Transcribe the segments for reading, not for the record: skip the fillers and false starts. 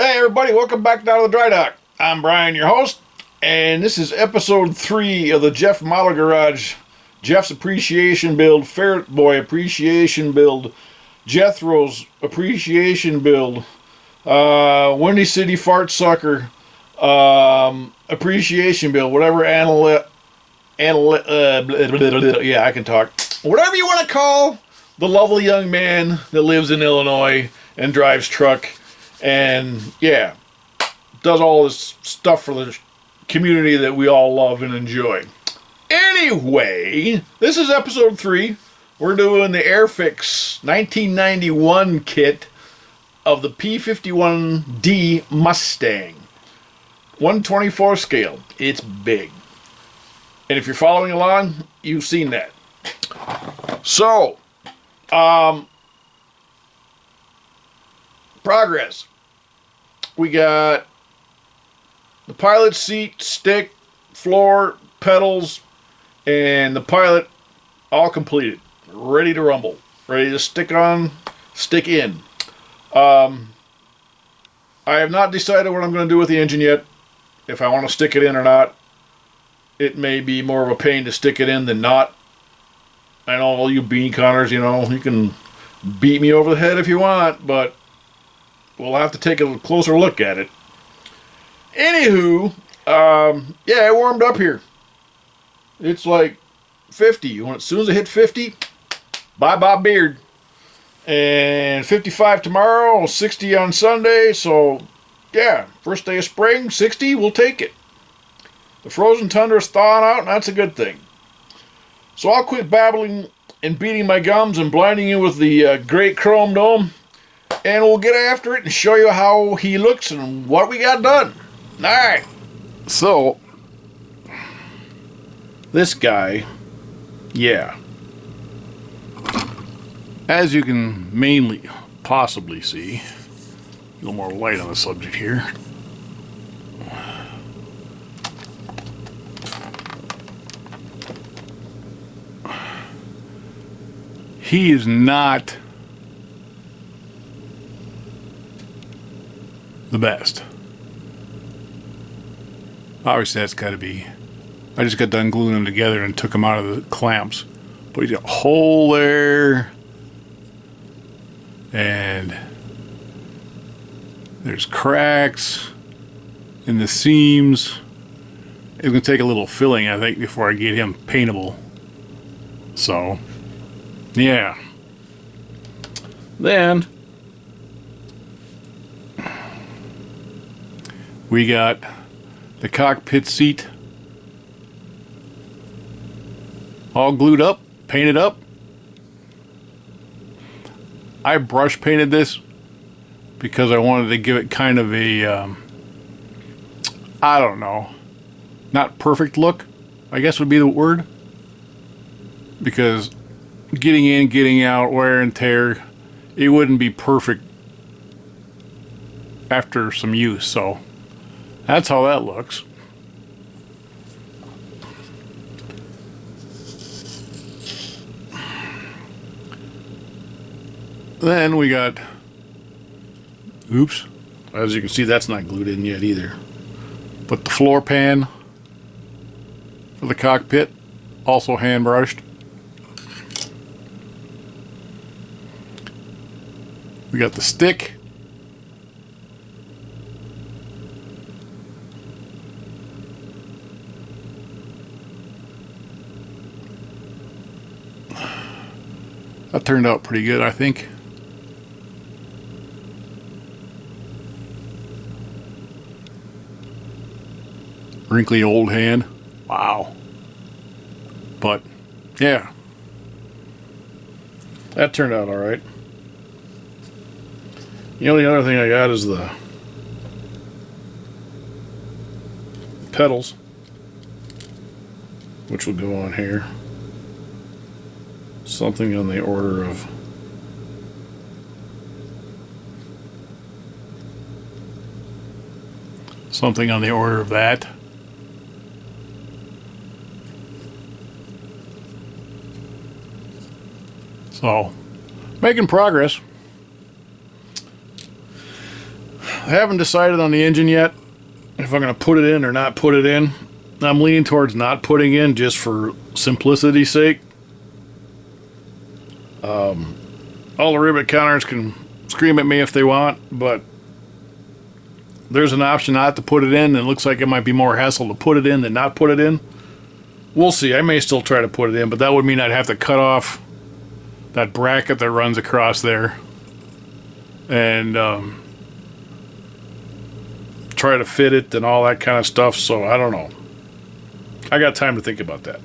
Hey everybody, welcome back down to the dry dock. I'm Brian, your host, and this is episode 3 of the Jeff Model Garage. Jeff's appreciation build, Ferret Boy appreciation build, Jethro's appreciation build, Windy City Fart Sucker appreciation build, whatever yeah, I can talk. Whatever you want to call the lovely young man that lives in Illinois and drives truck and, yeah, does all this stuff for the community that we all love and enjoy. Anyway, this is episode 3. We're doing the Airfix 1991 kit of the P51D Mustang. 1/24 scale. It's big. And if you're following along, you've seen that. So, progress. We got the pilot seat, stick, floor, pedals, and the pilot all completed. Ready to rumble. Ready to stick in. I have not decided what I'm going to do with the engine yet. If I want to stick it in or not. It may be more of a pain to stick it in than not. I know all you bean counters, you can beat me over the head if you want, but we'll have to take a closer look at it. Anywho, yeah, it warmed up here. It's like 50. As soon as I hit 50, bye beard. And 55 tomorrow, 60 on Sunday. So, yeah, first day of spring, 60, we'll take it. The frozen tundra is thawing out, and that's a good thing. So I'll quit babbling and beating my gums and blinding you with the great chrome dome, and we'll get after it and show you how he looks and what we got done. All right. So, this guy, yeah. As you can mainly possibly see, a little more light on the subject here. He is not the best. Obviously, that's got to be. I just got done gluing them together and took them out of the clamps. But he's got a hole there. And there's cracks in the seams. It's going to take a little filling, I think, before I get him paintable. So, yeah. Then we got the cockpit seat all glued up, painted up. I brush painted this because I wanted to give it kind of a, I don't know, not perfect look, I guess would be the word. Because getting in, getting out, wear and tear, it wouldn't be perfect after some use. So that's how that looks. Then we got, oops, as you can see, that's not glued in yet either. But the floor pan for the cockpit, also hand brushed. We got the stick. That turned out pretty good, I think. Wrinkly old hand. Wow. But, yeah. That turned out alright. The only other thing I got is the pedals, which will go on here. Something on the order of that. So, making progress. haven't decided on the engine yet if I'm going to put it in or not put it in. I'm leaning towards not putting in just for simplicity's sake. All the rivet counters can scream at me if they want, but there's an option not to put it in, and it looks like it might be more hassle to put it in than not put it in. We'll see. I may still try to put it in, but that would mean I'd have to cut off that bracket that runs across there and try to fit it and all that kind of stuff. So I don't know. I got time to think about that.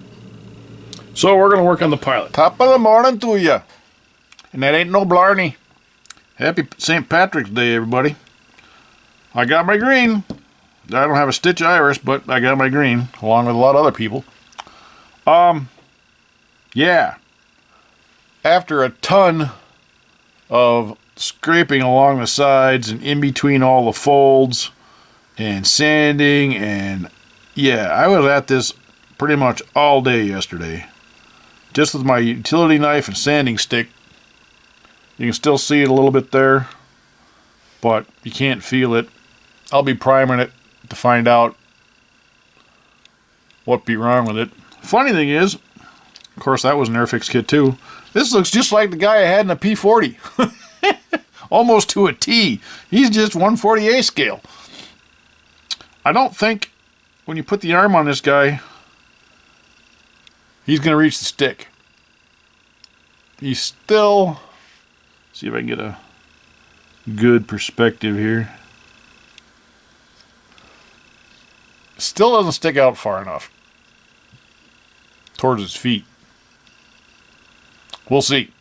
So we're going to work on the Pilot. Top of the morning to you. And that ain't no blarney. Happy St. Patrick's Day, everybody. I got my green. I don't have a stitch iris, but I got my green, along with a lot of other people. Yeah. After a ton of scraping along the sides and in between all the folds and sanding, and yeah, I was at this pretty much all day yesterday. Just with my utility knife and sanding stick. You can still see it a little bit there, but you can't feel it. I'll be priming it to find out what be wrong with it. Funny thing is, of course, that was an Airfix kit too. This looks just like the guy I had in a P40. Almost to a T. He's just 1/48 scale. I don't think when you put the arm on this guy, he's going to reach the stick. He's still... See if I can get a good perspective here. Still doesn't stick out far enough towards his feet. We'll see.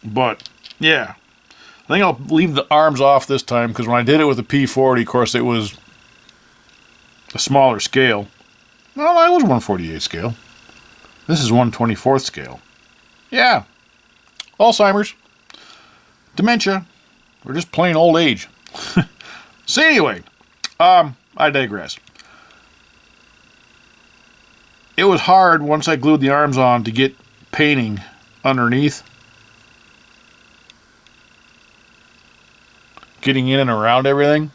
But, yeah. I think I'll leave the arms off this time, because when I did it with the P40, of course, it was a smaller scale. Well, I was 1/48 scale. This is 1/24 scale. Yeah. Alzheimer's. Dementia. Or just plain old age. So anyway, I digress. It was hard once I glued the arms on to get painting underneath. Getting in and around everything.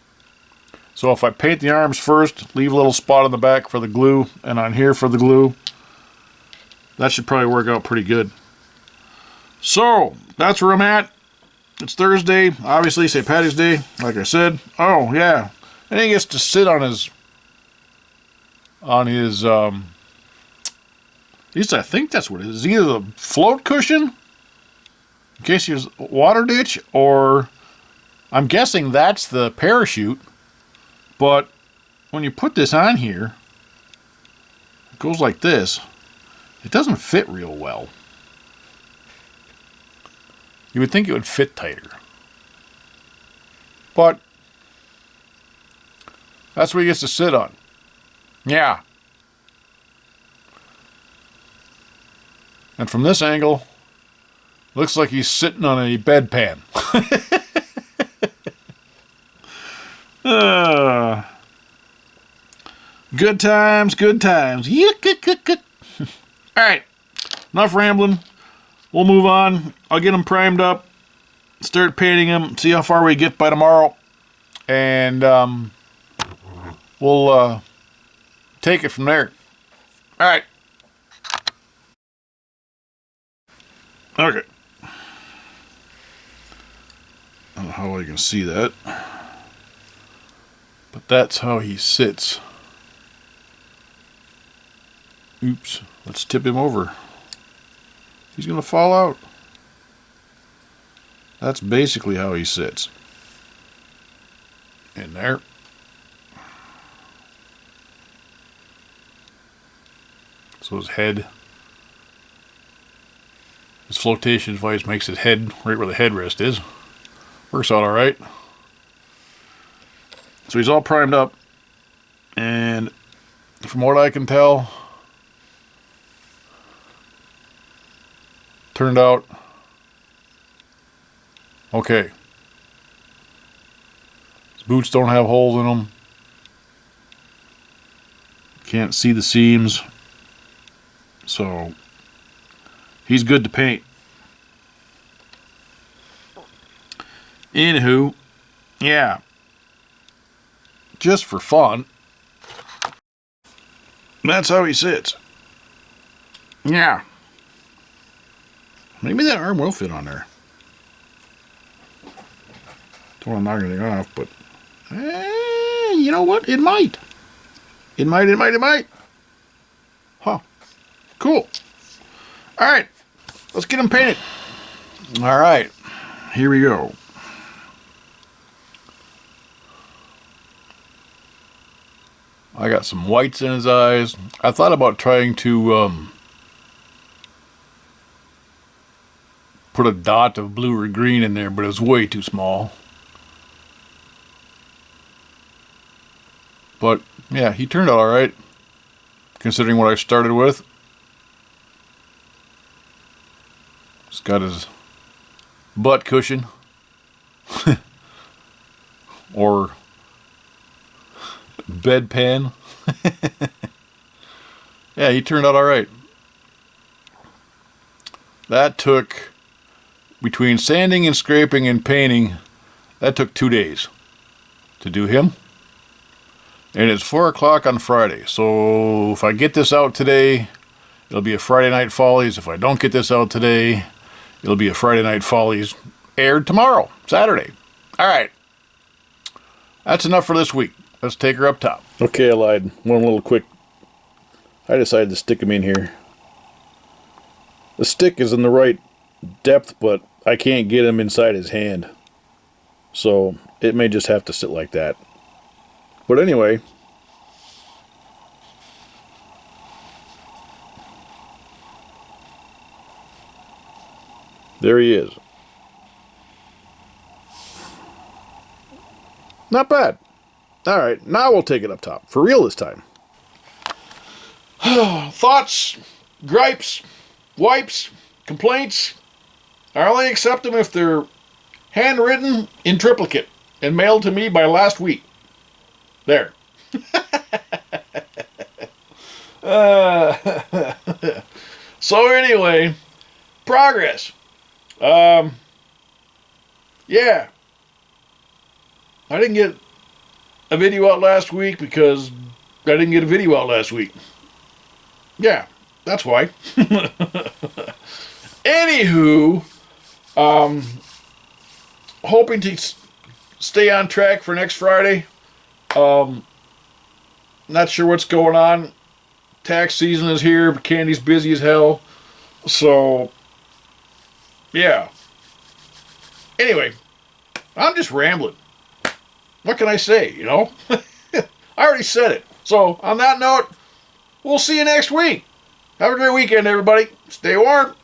So if I paint the arms first, leave a little spot on the back for the glue, and on here for the glue, that should probably work out pretty good. So, that's where I'm at. It's Thursday, obviously St. Patty's Day, like I said. Oh, yeah. And he gets to sit on his, at least I think that's what it is. Either the float cushion, in case there's a water ditch, or I'm guessing that's the parachute. But when you put this on here, it goes like this. It doesn't fit real well. You would think it would fit tighter. But that's what he gets to sit on. Yeah. And from this angle, looks like he's sitting on a bedpan. Good times, good times. Alright, enough rambling. We'll move on. I'll get them primed up, start painting them, see how far we get by tomorrow, and we'll take it from there. Alright. Okay. I don't know how well you can see that. But that's how he sits. Oops. Let's tip him over. He's going to fall out. That's basically how he sits. In there. So his head, his flotation device makes his head right where the headrest is. Works out alright. So he's all primed up. And from what I can tell, turned out okay. His boots don't have holes in them. Can't see the seams. So he's good to paint. Anywho, yeah. just for fun. And that's how he sits. Yeah. Maybe that arm will fit on there. Don't want to knock anything off, but you know what? It might. It might. Huh. Cool. All right. Let's get them painted. All right. Here we go. I got some whites in his eyes. I thought about trying to put a dot of blue or green in there, but it was way too small. But yeah, he turned out all right, considering what I started with. He's got his butt cushion, or bedpan. Yeah, he turned out all right. That took, between sanding and scraping and painting, that took 2 days to do him. And it's 4 o'clock on Friday. So if I get this out today, it'll be a Friday Night Follies. If I don't get this out today, it'll be a Friday Night Follies aired tomorrow, Saturday. All right. That's enough for this week. Let's take her up top. Okay, I lied. One little quick. I decided to stick him in here. The stick is in the right depth, but I can't get him inside his hand. So it may just have to sit like that. But anyway, there he is. Not bad. All right, now we'll take it up top. For real this time. Thoughts, gripes, wipes, complaints. I only accept them if they're handwritten in triplicate and mailed to me by last week. There. So anyway, progress. Yeah. I didn't get a video out last week because I didn't get a video out last week. Yeah, that's why. Anywho, hoping to stay on track for next Friday. Not sure what's going on. Tax season is here. Candy's busy as hell. So, yeah. Anyway, I'm just rambling. What can I say, you know? I already said it. So, on that note, we'll see you next week. Have a great weekend, everybody. Stay warm.